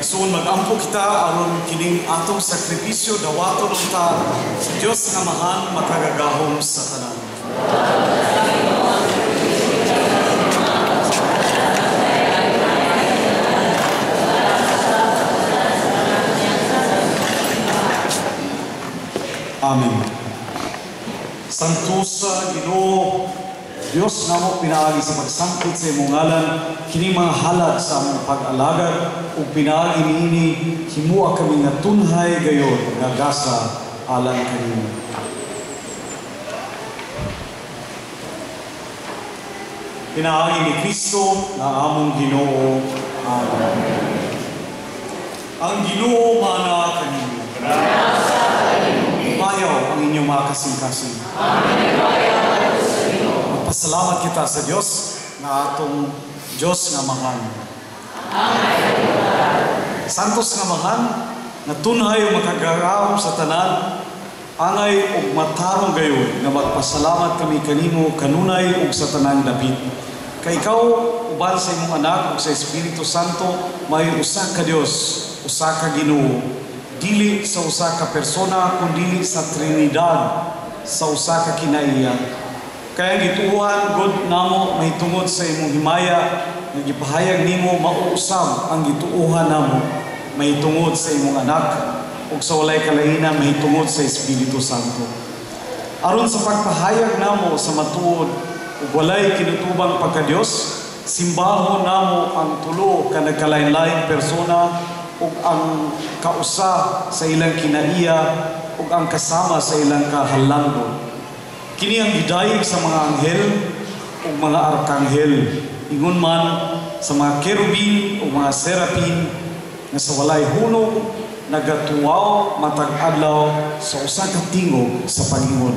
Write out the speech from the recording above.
Igsoon mag-ampo kita aron kining atong sakripisyo dawaton ta sa Dios nga Amahan makagagahom sa tanan. Amen. Santo sa Ginoo Dios namo pinaagi sa pagsangkit sa imong ngalan kini mga halad sa among pag-alagad ug pinaagi niini himua kami nga tunhay gayon nga gasa alang kanimo. Pinaagi ni Kristo nga among Ginoo. Amen. Ang Ginoo mana kanimo. Mayaw ang inyong mga kasing-kasing. Amen. Salamat kita sa Diyos na atong Diyos nga Amahan. Santos nga Amahan na tunhay o makagaraw sa tanan angay og matarong gayon nga magpasalamat kami kanimo kanunay ug sa tanang dapit. Kay ikaw uban sa imong anak ug sa Espiritu Santo may usa ka Dios, usa ka Ginoo, dili sa usa ka persona kundi sa Trinidad, sa usa ka kinaiya. Kaya gituuhan God namo mahitungod sa imong himaya nagipahayag nimo mauusab ang gituuhan namo mahitungod sa imong anak ug sa walay kalainan mahitungod sa Espiritu Santo. Aron sa pagpahayag namo sa matuod ug walay kinutubang pagka-Dios, simbahon namo ang tulo ka nagkalain-lain persona ug ang kausa sa ilang kinaiya ug ang kasama sa ilang kahalangdon. Kini ang gidayeg sa mga anghel o mga arkanghel, ingon man sa mga kerubin o mga serapin nga sa walay hunong nagatuwaw matag adlaw sa usa ka tingog sa Panginoon.